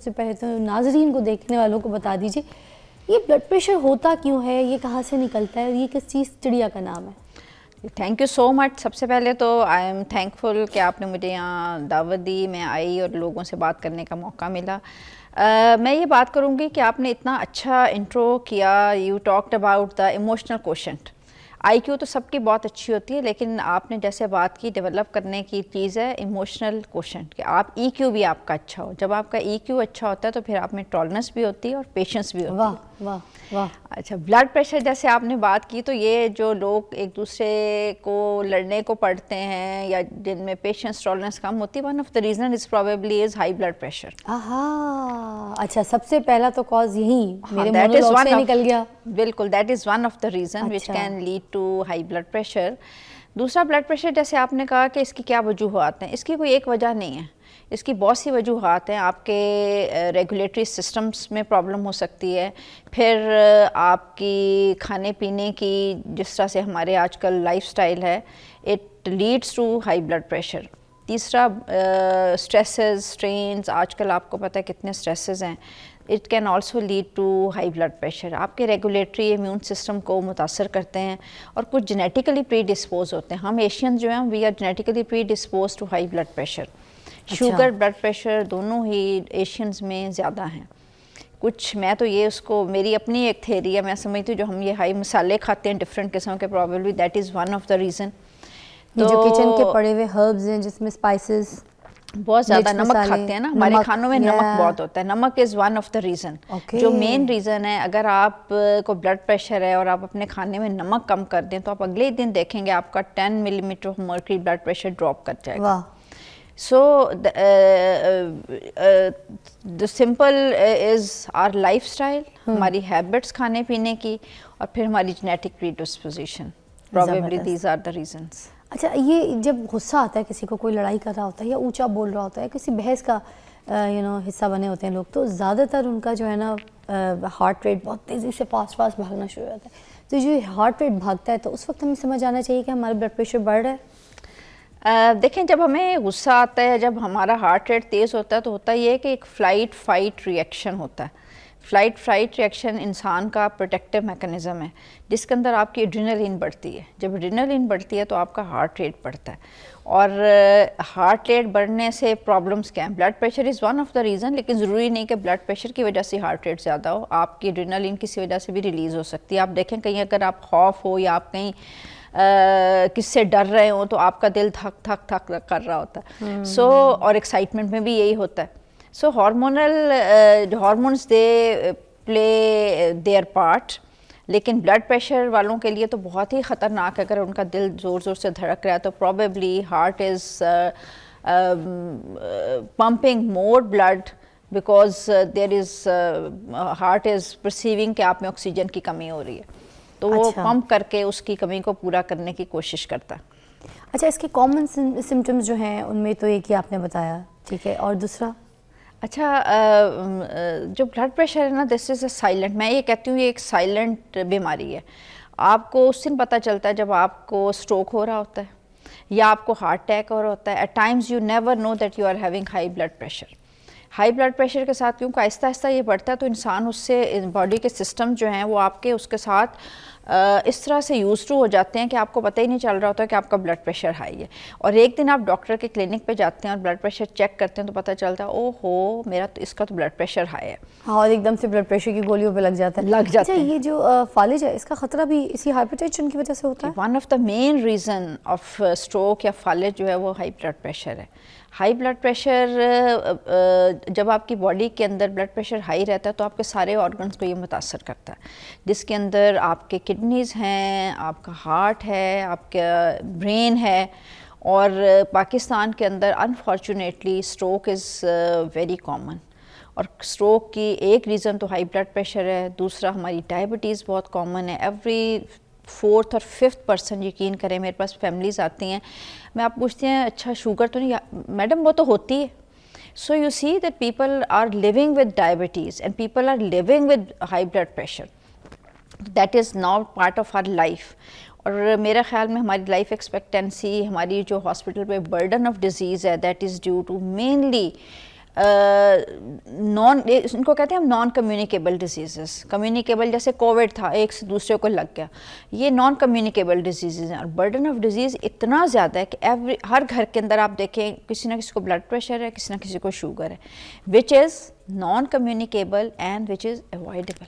سے پہلے تو ناظرین کو دیکھنے والوں کو بتا دیجیے یہ بلڈ پریشر ہوتا کیوں ہے, یہ کہاں سے نکلتا ہے, یہ کس چیز چڑیا کا نام ہے؟ تھینک یو سو مچ. سب سے پہلے تو آئی ایم تھینک فل کہ آپ نے مجھے یہاں دعوت دی, میں آئی اور لوگوں سے بات کرنے کا موقع ملا. میں یہ بات کروں گی کہ آپ نے اتنا اچھا انٹرو کیا, you talked about the emotional quotient. I Q تو سب کی بہت اچھی ہوتی ہے, لیکن آپ نے جیسے بات کی ڈیولپ کرنے کی چیز ہے ایموشنل کوشنٹ, کہ آپ ای کیو بھی آپ کا اچھا ہو. جب آپ کا ای کیو اچھا ہوتا ہے تو پھر آپ میں ٹالرنس بھی ہوتی ہے اور پیشنس بھی ہوتی ہے. واہ واہ واہ. اچھا, بلڈ پریشر جیسے آپ نے بات کی, تو یہ جو لوگ ایک دوسرے کو لڑنے کو پڑھتے ہیں یا جن میں پیشنس ٹالرنس کم ہوتی ہے, one of the reason is probably is high blood pressure. اچھا, سب سے پہلا تو کاز یہی میرے مونولوگ سے نکل گیا. بالکل, that is one of the reason which can lead to high blood pressure. دوسرا, بلڈ پریشر جیسے آپ نے کہا کہ اس کی کیا وجوہات ہیں, اس کی کوئی ایک وجہ نہیں ہے, اس کی بہت سی وجوہات ہیں. آپ کے ریگولیٹری سسٹمز میں پرابلم ہو سکتی ہے, پھر آپ کی کھانے پینے کی جس طرح سے ہمارے آج کل لائف سٹائل ہے, it leads to high blood pressure. تیسرا, اسٹریسز اسٹرینز, آج کل آپ کو پتہ ہے کتنے اسٹریسز ہیں, it can also lead to high blood pressure. آپ کے ریگولیٹری امیون سسٹم کو متاثر کرتے ہیں, اور کچھ جینیٹیکلی پری ڈسپوز ہوتے ہیں. ہم ایشین جو ہیں we are genetically predispose to high blood pressure. Sugar, blood pressure دونوں ہی ایشینز میں زیادہ ہیں. کچھ میں تو یہ اس کو میری اپنی ایک تھیری ہے, میں سمجھتی ہوں جو ہم یہ ہائی مسالے کھاتے ہیں ڈفرینٹ قسم کے, probably that is one of the reason. یہ جو کچن کے پڑے ہوئے ہربز ہیں جس میں اسپائسز, بہت زیادہ نمک کھاتے ہیں نا, ہمارے کھانوں میں نمک بہت ہوتا ہے. نمک از ون آف دا ریزن. جو مین ریزن ہے, اگر آپ کو بلڈ پریشر ہے اور آپ اپنے کھانے میں نمک کم کر دیں تو آپ اگلے دن دیکھیں گے آپ کا 10 millimetre of mercury blood pressure drop کر جائے گا. So the simple is our lifestyle, ہماری ہیبٹس کھانے پینے کی, اور پھر ہماری genetic predisposition. Probably these are the reasons. اچھا, یہ جب غصہ آتا ہے کسی کو, کوئی لڑائی کر رہا ہوتا ہے یا اونچا بول رہا ہوتا ہے, کسی بحث کا حصہ بنے ہوتے ہیں لوگ, تو زیادہ تر ان کا جو ہے نا ہارٹ ریٹ بہت تیزی سے فاسٹ بھاگنا شروع ہو جاتا ہے. تو جو ہارٹ ریٹ بھاگتا ہے تو اس وقت ہمیں سمجھ آنا چاہیے کہ ہمارا بلڈ پریشر بڑھ رہا ہے. دیکھیں, جب ہمیں غصہ آتا ہے, جب ہمارا ہارٹ ریٹ تیز ہوتا ہے, تو ہوتا یہ ہے کہ ایک فلائٹ فائٹ ریئیکشن ہوتا ہے. فلائٹ فائٹ ریئیکشن انسان کا پروٹیکٹیو میکانزم ہے, جس کے اندر آپ کی ایڈرینلین بڑھتی ہے. جب ایڈرینلین بڑھتی ہے تو آپ کا ہارٹ ریٹ بڑھتا ہے, اور ہارٹ ریٹ بڑھنے سے پرابلمس کیا ہیں, blood pressure is one of the reason, لیکن ضروری نہیں کہ بلڈ پریشر کی وجہ سے ہارٹ ریٹ زیادہ ہو. آپ کی ایڈرینلین کسی وجہ سے بھی ریلیز ہو سکتی ہے. آپ دیکھیں کہیں اگر آپ خوف ہو یا آپ کہیں کس سے ڈر رہے ہوں تو آپ کا دل تھک تھک تھک کر رہا ہوتا ہے. سو اور ایکسائٹمنٹ میں بھی یہی ہوتا ہے. So hormones they play their part, لیکن بلڈ پریشر والوں کے لیے تو بہت ہی خطرناک ہے. اگر ان کا دل زور زور سے دھڑک رہا ہے تو probably heart is pumping more blood, because there is heart is perceiving کہ آپ میں آکسیجن کی کمی ہو رہی ہے, تو وہ پمپ کر کے اس کی کمی کو پورا کرنے کی کوشش کرتا ہے. اچھا, اس کے کامن سمٹمز جو ہیں ان میں تو ایک ہی آپ نے بتایا, ٹھیک ہے, اور دوسرا؟ اچھا, جو بلڈ پریشر ہے نا, دس از اے سائلنٹ, میں یہ کہتی ہوں یہ ایک سائلنٹ بیماری ہے. آپ کو اس دن پتہ چلتا ہے جب آپ کو اسٹروک ہو رہا ہوتا ہے یا آپ کو ہارٹ اٹیک ہو رہا ہوتا ہے. At times you never know that you are having high blood pressure. High blood pressure کے ساتھ کیونکہ آہستہ آہستہ یہ بڑھتا ہے, تو انسان اس سے باڈی کے سسٹم جو ہیں وہ آپ کے اس کے ساتھ اس طرح سے یوز ٹو ہو جاتے ہیں کہ آپ کو پتہ ہی نہیں چل رہا ہوتا کہ آپ کا بلڈ پریشر ہائی ہے. اور ایک دن آپ ڈاکٹر کے کلینک پہ جاتے ہیں اور بلڈ پریشر چیک کرتے ہیں تو پتہ چلتا ہے او ہو میرا تو اس کا تو بلڈ پریشر ہائی ہے. ہاں, اور ایک دم سے بلڈ پریشر کی گولیوں پہ لگ جاتا ہے. اچھا, یہ جو فالج ہے اس کا خطرہ بھی اسی ہائپر ٹینشن کی وجہ سے ہوتا ہے؟ One of the main reason of stroke یا فالج جو ہے وہ ہائی بلڈ پریشر ہے. ہائی بلڈ پریشر, جب آپ کی باڈی کے اندر بلڈ پریشر ہائی رہتا ہے تو آپ کے سارے آرگنز کو یہ متاثر کرتا ہے, جس کے اندر آپ کے کڈنیز ہیں, آپ کا ہارٹ ہے, آپ کا برین ہے. اور پاکستان کے اندر unfortunately stroke is very common, اور اسٹروک کی ایک ریزن تو ہائی بلڈ پریشر ہے, دوسرا ہماری ڈائبٹیز بہت کامن ہے. ایوری 4th اور 5th پرسن, یقین کریں میرے پاس فیملیز آتی ہیں, میں آپ پوچھتے ہیں اچھا شوگر تو نہیں, میڈم وہ تو ہوتی ہے. So you see that people are living with diabetes and people are living with high blood pressure. That is not part of our life. اور میرا خیال میں ہماری لائف ایکسپیکٹنسی, ہماری جو ہاسپٹل پہ برڈن آف ڈیزیز ہے, that is due to mainly ان کو کہتے ہیں ہم نان کمیونیکیبل ڈیزیزز. کمیونیکیبل جیسے کووڈ تھا, ایک سے دوسرے کو لگ گیا, یہ نان کمیونیکیبل ڈیزیزز ہیں. اور برڈن آف ڈیزیز اتنا زیادہ ہے کہ ہر گھر کے اندر آپ دیکھیں کسی نہ کسی کو بلڈ پریشر ہے, کسی نہ کسی کو شوگر ہے, which is non communicable and which is avoidable.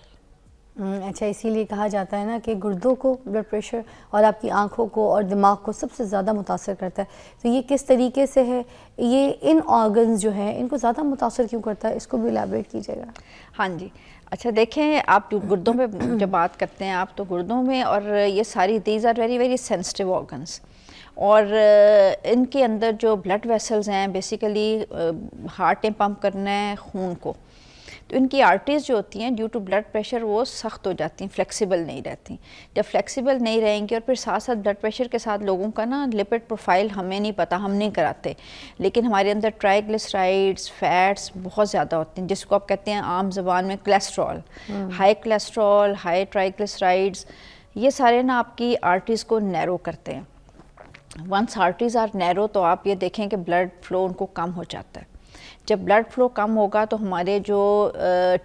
اچھا, اسی لیے کہا جاتا ہے نا کہ گردوں کو بلڈ پریشر اور آپ کی آنکھوں کو اور دماغ کو سب سے زیادہ متاثر کرتا ہے. تو یہ کس طریقے سے ہے, یہ ان آرگنز جو ہیں ان کو زیادہ متاثر کیوں کرتا ہے, اس کو بھی الیبریٹ کیجیے گا. ہاں جی, اچھا دیکھیں آپ گردوں پہ جب بات کرتے ہیں آپ, تو گردوں میں اور یہ ساری these are very very sensitive organs, اور ان کے اندر جو بلڈ ویسلز ہیں بیسیکلی ہارٹ نے پمپ کرنا ہے خون کو, تو ان کی آرٹریز جو ہوتی ہیں ڈیو ٹو بلڈ پریشر وہ سخت ہو جاتی ہیں, فلیکسیبل نہیں رہتی. جب فلیکسیبل نہیں رہیں گی, اور پھر ساتھ ساتھ بلڈ پریشر کے ساتھ لوگوں کا نا لپڈ پروفائل ہمیں نہیں پتہ, ہم نہیں کراتے, لیکن ہمارے اندر ٹرائیگلسرائڈس, فیٹس بہت زیادہ ہوتے ہیں, جس کو آپ کہتے ہیں عام زبان میں کولیسٹرول. ہائی کولیسٹرول, ہائی ٹرائیگلسرائڈس, یہ سارے نا آپ کی آرٹریز کو نیرو کرتے ہیں. ونس آرٹریز آر نیرو, تو آپ یہ دیکھیں کہ بلڈ فلو ان کو کم ہو جاتا ہے. جب بلڈ فلو کم ہوگا تو ہمارے جو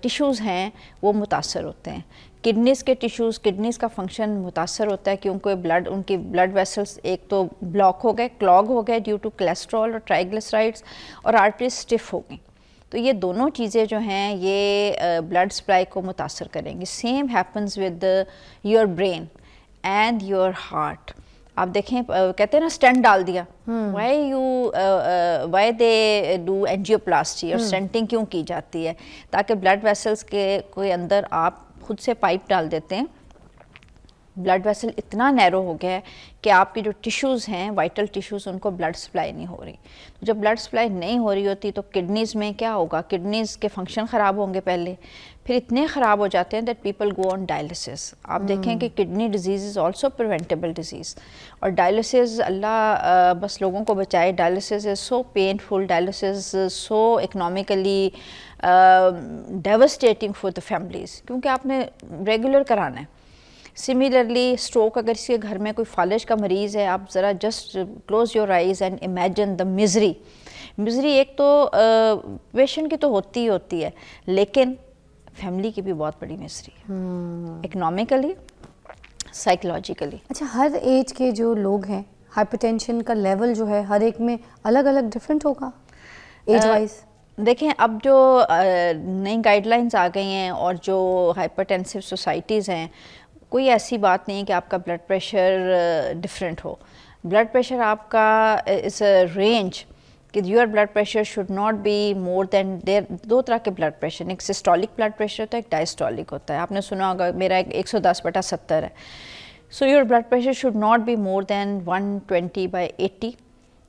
ٹیشوز ہیں وہ متاثر ہوتے ہیں. کڈنیز کے ٹیشوز, کڈنیز کا فنکشن متاثر ہوتا ہے کیونکہ ان کی بلڈ ویسلز ایک تو بلاک ہو گئے, کلاگ ہو گئے ڈیو ٹو کولیسٹرول اور ٹرائیگلسرائڈس, اور آرٹریز اسٹف ہو گئیں. تو یہ دونوں چیزیں جو ہیں یہ بلڈ سپلائی کو متاثر کریں گی. Same happens with your brain and your heart. آپ دیکھیں کہتے ہیں نا اسٹینٹ ڈال دیا, وائی دے ڈو اینجیوپلاسٹی, اور اسٹینٹنگ کیوں کی جاتی ہے, تاکہ بلڈ ویسلز کے اندر آپ خود سے پائپ ڈال دیتے ہیں. بلڈ ویسل اتنا نیرو ہو گیا ہے کہ آپ کی جو ٹیشوز ہیں وائٹل ٹیشوز, ان کو بلڈ سپلائی نہیں ہو رہی. جب بلڈ سپلائی نہیں ہو رہی ہوتی تو کڈنیز میں کیا ہوگا, کڈنیز کے فنکشن خراب ہوں گے پہلے, پھر اتنے خراب ہو جاتے ہیں that people go on dialysis. آپ دیکھیں کہ kidney disease is also preventable disease, اور ڈائلسس اللہ بس لوگوں کو بچائے. Dialysis is so painful, dialysis so economically devastating for the families, کیونکہ آپ نے ریگولر کرانا ہے. سملرلی اسٹروک, اگر اس کے گھر میں کوئی فالج کا مریض ہے, آپ ذرا just close your eyes and imagine the misery. ایک تو پیشنٹ کی تو ہوتی ہی ہوتی ہے, لیکن فیملی کی بھی بہت بڑی مزری ہے, اکنامکلی, سائیکولوجیکلی. اچھا, ہر ایج کے جو لوگ ہیں ہائپر ٹینشن کا لیول جو ہے ہر ایک میں الگ الگ ڈفرینٹ ہوگا ایج وائز؟ دیکھیں اب جو نئی گائیڈ لائنز آ گئی ہیں اور جو ہائپر ٹینسو سوسائٹیز ہیں, کوئی ایسی بات نہیں کہ آپ کا بلڈ پریشر ڈفرینٹ ہو. بلڈ پریشر آپ کا از اے رینج, کہ your blood pressure should not be more than, دو طرح کے بلڈ پریشر, ایک سسٹولک بلڈ پریشر ہوتا ہے, ایک ڈائسٹولک ہوتا ہے. آپ نے سنا ہوگا میرا 110/70 ہے. So your blood pressure should not be more than 120/80.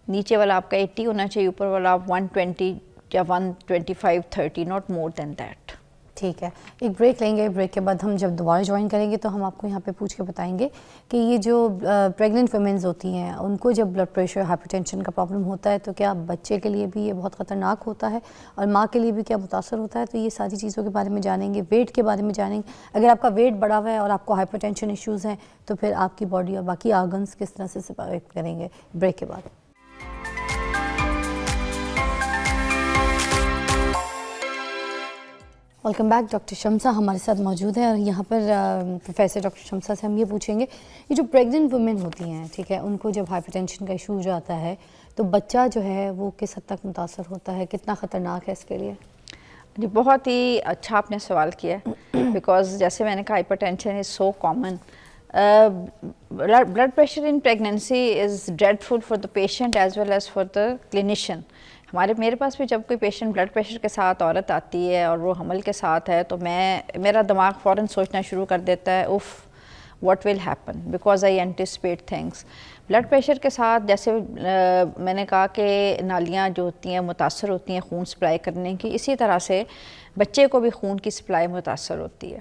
نیچے والا آپ کا 80 ہونا چاہیے, اوپر والا 120 یا 125/30, ناٹ مور دین دیٹ. ٹھیک ہے, ایک بریک لیں گے. بریک کے بعد ہم جب دوبارہ جوائن کریں گے تو ہم آپ کو یہاں پہ پوچھ کے بتائیں گے کہ یہ جو پریگننٹ ویمنز ہوتی ہیں ان کو جب بلڈ پریشر ہائپر ٹینشن کا پرابلم ہوتا ہے تو کیا بچے کے لیے بھی یہ بہت خطرناک ہوتا ہے, اور ماں کے لیے بھی کیا متاثر ہوتا ہے. تو یہ ساری چیزوں کے بارے میں جانیں گے, ویٹ کے بارے میں جانیں گے. اگر آپ کا ویٹ بڑا ہوا ہے اور آپ کو ہائپر ٹینشن ایشوز ہیں تو پھر آپ کی باڈی اور باقی آرگنس کس طرح سے سپریٹ کریں گے. بریک کے بعد. Welcome back. ڈاکٹر شمسہ ہمارے ساتھ موجود ہیں, اور یہاں پر پروفیسر ڈاکٹر شمسہ سے ہم یہ پوچھیں گے یہ جو پریگننٹ وومن ہوتی ہیں, ٹھیک ہے, ان کو جب ہائپر ٹینشن کا ایشو جاتا ہے تو بچہ جو ہے وہ کس حد تک متاثر ہوتا ہے, کتنا خطرناک ہے اس کے لیے؟ جی بہت ہی اچھا آپ نے سوال کیا ہے, بیکاز جیسے میں نے کہا hypertension is so common. Blood pressure in pregnancy is dreadful for the patient as well as for the clinician. میرے پاس بھی جب کوئی پیشنٹ بلڈ پریشر کے ساتھ عورت آتی ہے اور وہ حمل کے ساتھ ہے تو میرا دماغ فوراً سوچنا شروع کر دیتا ہے of what will happen, because I anticipate things. Blood pressure کے ساتھ جیسے میں نے کہا کہ نالیاں جو ہوتی ہیں متاثر ہوتی ہیں خون سپلائی کرنے کی, اسی طرح سے بچے کو بھی خون کی سپلائی متاثر ہوتی ہے.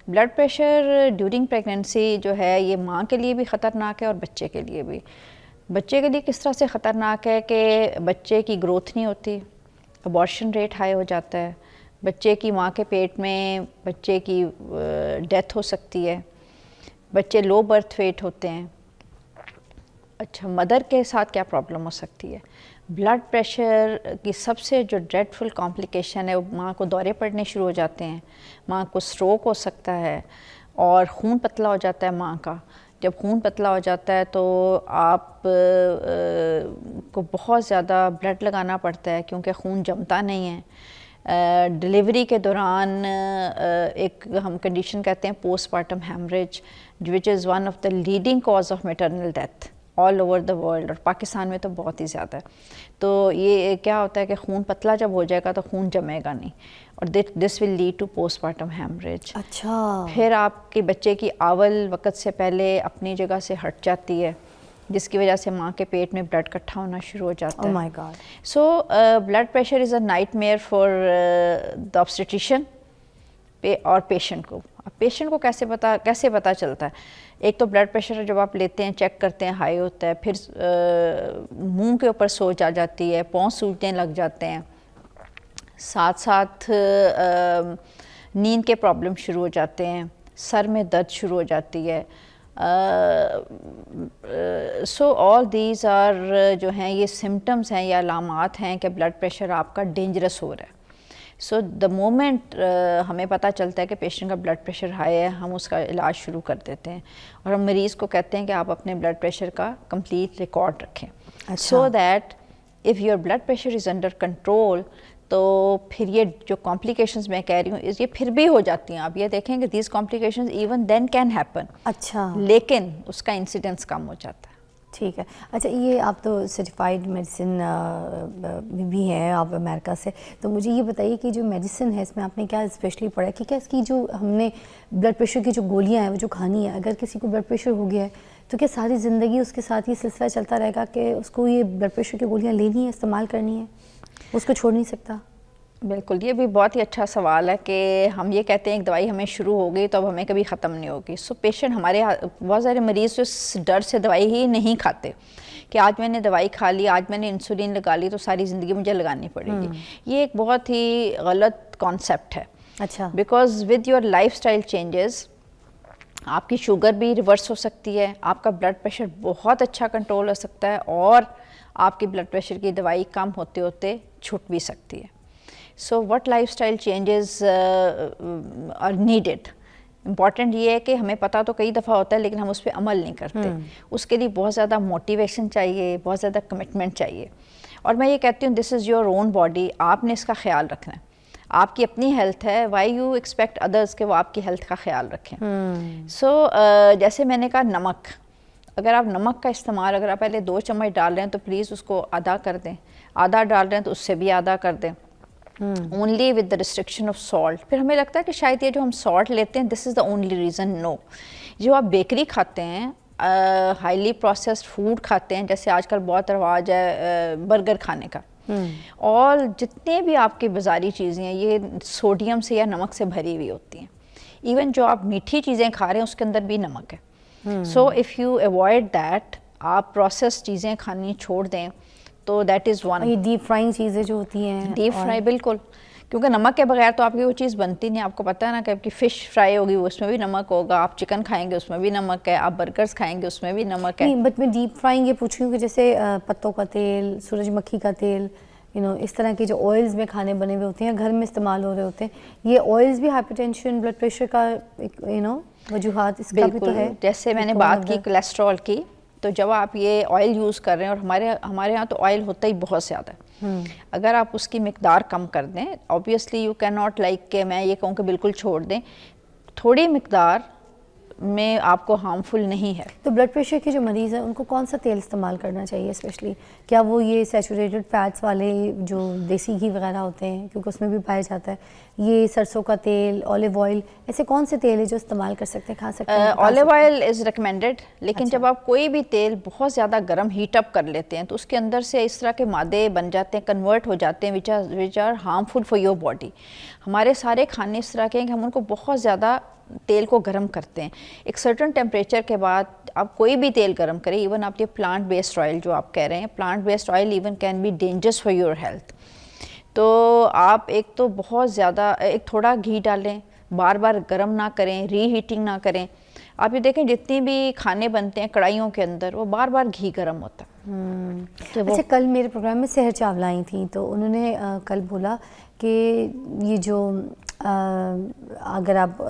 بلڈ پریشر ڈیورنگ پریگنینسی جو ہے یہ ماں کے لیے بھی خطرناک ہے اور بچے کے لیے بھی. بچے کے لیے کس طرح سے خطرناک ہے کہ بچے کی گروتھ نہیں ہوتی, ابارشن ریٹ ہائی ہو جاتا ہے, بچے کی ماں کے پیٹ میں بچے کی ڈیتھ ہو سکتی ہے, بچے لو برتھ ویٹ ہوتے ہیں. اچھا مدر کے ساتھ کیا پرابلم ہو سکتی ہے؟ بلڈ پریشر کی سب سے جو ڈریڈفل کمپلیکیشن ہے وہ ماں کو دورے پڑنے شروع ہو جاتے ہیں، ماں کو سٹروک ہو سکتا ہے اور خون پتلا ہو جاتا ہے ماں کا. جب خون پتلا ہو جاتا ہے تو آپ کو بہت زیادہ بلڈ لگانا پڑتا ہے کیونکہ خون جمتا نہیں ہے. ڈلیوری کے دوران ایک ہم کنڈیشن کہتے ہیں post partum haemorrhage which is one of the leading cause of maternal death all over the world, اور پاکستان میں تو بہت ہی زیادہ ہے. تو یہ کیا ہوتا ہے کہ خون پتلا جب ہو جائے گا تو خون جمے گا نہیں، اور this will lead to postpartum haemorrhage. اچھا. پھر آپ کے بچے کی آول وقت سے پہلے اپنی جگہ سے ہٹ جاتی ہے جس کی وجہ سے ماں کے پیٹ میں بلڈ اکٹھا ہونا شروع ہو جاتا ہے. Oh my God. So blood pressure is a nightmare for the obstetrician اور پیشنٹ کو. اب پیشنٹ کو کیسے پتہ چلتا ہے؟ ایک تو بلڈ پریشر جب آپ لیتے ہیں چیک کرتے ہیں ہائی ہوتا ہے، پھر منہ کے اوپر سوج آ جاتی ہے، پاؤں سوجنے لگ جاتے ہیں، ساتھ ساتھ نیند کے پرابلم شروع ہو جاتے ہیں، سر میں درد شروع ہو جاتی ہے. سو آل دیز آر جو ہیں یہ سمٹمز ہیں یا علامات ہیں کہ بلڈ پریشر آپ کا ڈینجرس ہو رہا ہے. سو دا مومنٹ ہمیں پتہ چلتا ہے کہ پیشنٹ کا بلڈ پریشر ہائی ہے، ہم اس کا علاج شروع کر دیتے ہیں اور ہم مریض کو کہتے ہیں کہ آپ اپنے بلڈ پریشر کا کمپلیٹ ریکارڈ رکھیں so that if your blood pressure is under control. تو پھر یہ جو کمپلیکیشنز میں کہہ رہی ہوں یہ پھر بھی ہو جاتی ہیں. آپ یہ دیکھیں کہ these complications even then can happen. اچھا. لیکن اس کا انسیڈنس کم ہو جاتا ہے. ٹھیک ہے. اچھا یہ آپ تو سرٹیفائڈ میڈیسن بھی ہیں آپ امریکہ سے، تو مجھے یہ بتائیے کہ جو میڈیسن ہے اس میں آپ نے کیا اسپیشلی پڑھا ہے کہ کیا اس کی جو ہم نے بلڈ پریشر کی جو گولیاں ہیں وہ جو کھانی ہے، اگر کسی کو بلڈ پریشر ہو گیا ہے تو کیا ساری زندگی اس کے ساتھ یہ سلسلہ چلتا رہے گا کہ اس کو یہ بلڈ پریشر کی گولیاں لینی ہے، استعمال کرنی ہے، اس کو چھوڑ نہیں سکتا؟ بالکل، یہ بھی بہت ہی اچھا سوال ہے کہ ہم یہ کہتے ہیں ایک دوائی ہمیں شروع ہو گئی تو اب ہمیں کبھی ختم نہیں ہوگی. سو پیشنٹ ہمارے بہت سارے مریض تو اس ڈر سے دوائی ہی نہیں کھاتے کہ آج میں نے دوائی کھا لی، آج میں نے انسولین لگا لی تو ساری زندگی مجھے لگانی پڑے گی. یہ ایک بہت ہی غلط کانسیپٹ ہے. اچھا. Because with your life style changes آپ کی شوگر بھی ریورس ہو سکتی ہے، آپ کا بلڈ پریشر بہت اچھا کنٹرول ہو سکتا ہے اور آپ کی بلڈ پریشر کی دوائی کم ہوتے ہوتے چھٹ بھی سکتی ہے. So what lifestyle changes are needed. Important یہ ہے کہ ہمیں پتہ تو کئی دفعہ ہوتا ہے لیکن ہم اس پہ عمل نہیں کرتے. اس کے لیے بہت زیادہ موٹیویشن چاہیے، بہت زیادہ کمٹمنٹ چاہیے. اور میں یہ کہتی ہوں دس از یور اون باڈی، آپ نے اس کا خیال رکھنا ہے. آپ کی اپنی ہیلتھ ہے، وائی یو ایکسپیکٹ ادرس کہ وہ آپ کی ہیلتھ کا خیال رکھیں. سو جیسے میں نے کہا نمک، اگر آپ نمک کا استعمال اگر آپ پہلے 2 چمچ ڈال رہے ہیں تو پلیز اس کو آدھا کر دیں، آدھا ڈال رہے ہیں تو اس سے بھی آدھا کر دیں. Only with the restriction of salt. پھر ہمیں لگتا ہے کہ شاید یہ جو ہم سالٹ لیتے ہیں دس از دا اونلی ریزن. نو. جو آپ بیکری کھاتے ہیں، ہائیلی پروسیسڈ فوڈ کھاتے ہیں، جیسے آج کل بہت رواج ہے برگر کھانے کا، اور جتنے بھی آپ کی بازاری چیزیں ہیں یہ سوڈیم سے یا نمک سے بھری ہوئی ہوتی ہیں. ایون جو آپ میٹھی چیزیں کھا رہے ہیں اس کے اندر بھی نمک ہے. So if you avoid that, آپ پروسیس چیزیں کھانی چھوڑ دیں تو دیٹ از ون. یہ ڈیپ فرائنگ چیزیں جو ہوتی ہیں، ڈیپ فرائی، بالکل، کیونکہ نمک کے بغیر تو آپ کی وہ چیز بنتی نہیں. آپ کو پتہ ہے نا کہ آپ کی فش فرائی ہوگی وہ اس میں بھی نمک ہوگا، آپ چکن کھائیں گے اس میں بھی نمک ہے، آپ برگرز کھائیں گے اس میں بھی نمک ہے. نہیں، بٹ میں ڈیپ فرائنگ یہ پوچھ رہی ہوں کہ جیسے پتوں کا تیل، سورج مکھی کا تیل، اس طرح کے جو آئلز میں کھانے بنے ہوئے ہوتے ہیں، گھر میں استعمال ہو رہے ہوتے ہیں، یہ آئلز بھی ہائپر ٹینشن، بلڈ پریشر کا وجوہات اس کا بھی تو ہے. جیسے میں نے بات کی کولیسٹرول کی، تو جب آپ یہ آئل یوز کر رہے ہیں، اور ہمارے ہاں تو آئل ہوتا ہی بہت زیادہ ہے، اگر آپ اس کی مقدار کم کر دیں، obviously you cannot like کہ میں یہ کہوں کہ بالکل چھوڑ دیں، تھوڑی مقدار میں آپ کو ہارمفل نہیں ہے. تو بلڈ پریشر کے جو مریض ہیں ان کو کون سا تیل استعمال کرنا چاہیے اسپیشلی؟ کیا وہ یہ سیچوریٹڈ فیٹس والے جو دیسی گھی وغیرہ ہوتے ہیں کیونکہ اس میں بھی پایا جاتا ہے، یہ سرسوں کا تیل، اولیو آئل، ایسے کون سے تیل ہے جو استعمال کر سکتے ہیں، کھا سکتے ہیں؟ اولیو آئل از ریکمینڈیڈ، لیکن جب آپ کوئی بھی تیل بہت زیادہ گرم ہیٹ اپ کر لیتے ہیں تو اس کے اندر سے اس طرح کے مادے بن جاتے ہیں، کنورٹ ہو جاتے ہیں which are harmful for your body. ہمارے سارے کھانے اس طرح کے ہیں کہ ہم ان کو بہت زیادہ تیل کو گرم کرتے ہیں. ایک سرٹن ٹیمپریچر کے بعد آپ کوئی بھی تیل گرم کریں، ایون آپ یہ پلانٹ بیسڈ آئل جو آپ کہہ رہے ہیں، plant based oil even can be dangerous for your health. تو آپ ایک تو بہت زیادہ ایک تھوڑا گھی ڈالیں، بار بار گرم نہ کریں، ری ہیٹنگ نہ کریں. آپ یہ دیکھیں جتنی بھی کھانے بنتے ہیں کڑھائیوں کے اندر وہ بار بار گھی گرم ہوتا ہے. اچھا کل میرے پروگرام میں سحر چاولہ آئی تھیں تو انہوں نے کل بولا کہ یہ جو اگر آپ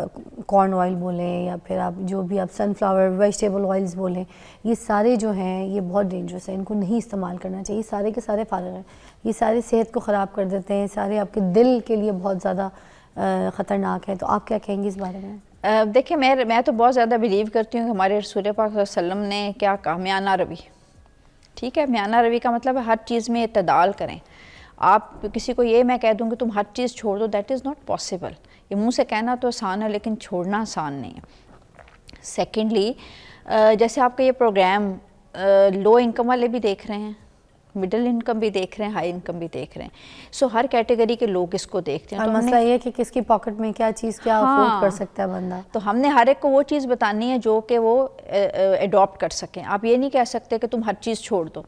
کارن آئل بولیں یا پھر آپ جو بھی آپ سن فلاور ویجیٹیبل آئلز بولیں یہ سارے جو ہیں یہ بہت ڈینجرس ہیں, ان کو نہیں استعمال کرنا چاہیے, سارے کے سارے فارغ ہیں, یہ سارے صحت کو خراب کر دیتے ہیں, سارے آپ کے دل کے لیے بہت زیادہ خطرناک ہیں. تو آپ کیا کہیں گے اس بارے میں؟ دیکھیں میں تو بہت زیادہ بلیو کرتی ہوں کہ ہمارے رسول پاک صلی اللہ علیہ وسلم نے کیا کہا, میانہ روی. ٹھیک ہے, میانہ روی کا مطلب ہے ہر چیز میں اعتدال کریں. آپ کسی کو یہ میں کہہ دوں کہ تم ہر چیز چھوڑ دو, دیٹ از ناٹ پاسبل. یہ منہ سے کہنا تو آسان ہے لیکن چھوڑنا آسان نہیں ہے. سیکنڈلی جیسے آپ کا یہ پروگرام لو انکم والے بھی دیکھ رہے ہیں, مڈل انکم بھی دیکھ رہے ہیں, ہائی انکم بھی دیکھ رہے ہیں, سو ہر کیٹیگری کے لوگ اس کو دیکھتے ہیں. اور مسئلہ یہ ہے کہ کس کی پاکٹ میں کیا چیز کیا افورڈ کر سکتا ہے بندہ. تو ہم نے ہر ایک کو وہ چیز بتانی ہے جو کہ وہ اڈاپٹ کر سکیں. آپ یہ نہیں کہہ سکتے کہ تم ہر چیز چھوڑ دو,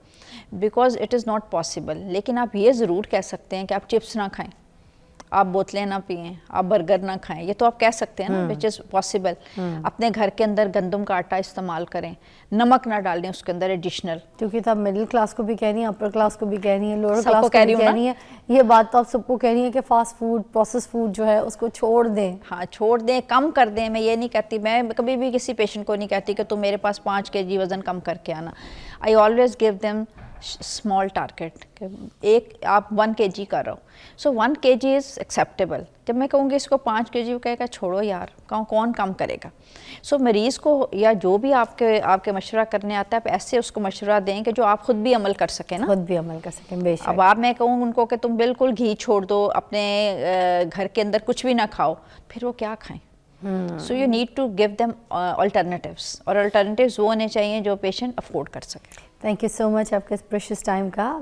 because it is not possible. لیکن آپ یہ ضرور کہہ سکتے ہیں کہ آپ چپس نہ کھائیں, آپ بوتلیں نہ پئیں, آپ برگر نہ کھائیں. یہ تو آپ کہہ سکتے ہیں نا, وچ از پاسبل. اپنے گھر کے اندر گندم کا آٹا استعمال کریں, نمک نہ ڈالیں اس کے اندر ایڈیشنل. کیونکہ تو آپ مڈل کلاس کو بھی کہہ رہی ہیں, اپر کلاس کو بھی کہہ رہی ہیں, لوور کلاس کو بھی کہہ رہی ہیں. یہ بات تو آپ سب کو کہہ رہی ہیں کہ فاسٹ فوڈ پروسیس فوڈ جو ہے اس کو چھوڑ دیں. ہاں چھوڑ دیں, کم کر دیں. میں یہ نہیں کہتی, میں کبھی بھی کسی پیشنٹ کو نہیں کہتی کہ تم میرے پاس 5 kg وزن کم کر کے آنا. I always give them small target, ایک آپ 1 kg کر رہو, سو 1 kg از ایکسیپٹیبل. جب میں کہوں گی اس کو 5 kg وہ کہے گا چھوڑو یار, کون کم کرے گا. سو مریض کو یا جو بھی آپ کے مشورہ کرنے آتا ہے آپ ایسے اس کو مشورہ دیں کہ جو آپ خود بھی عمل کر سکیں نا, خود بھی عمل کر سکیں. بے شک. اب آپ میں کہوں ان کو کہ تم بالکل گھی چھوڑ دو, اپنے گھر کے اندر کچھ بھی نہ کھاؤ, پھر وہ کیا کھائیں. So you need to give them alternatives, اور الٹرنیٹیوس وہ ہونے چاہیے جو پیشنٹ افورڈ کر سکے. تھینک یو سو مچ آپ کے پریشیس ٹائم کا.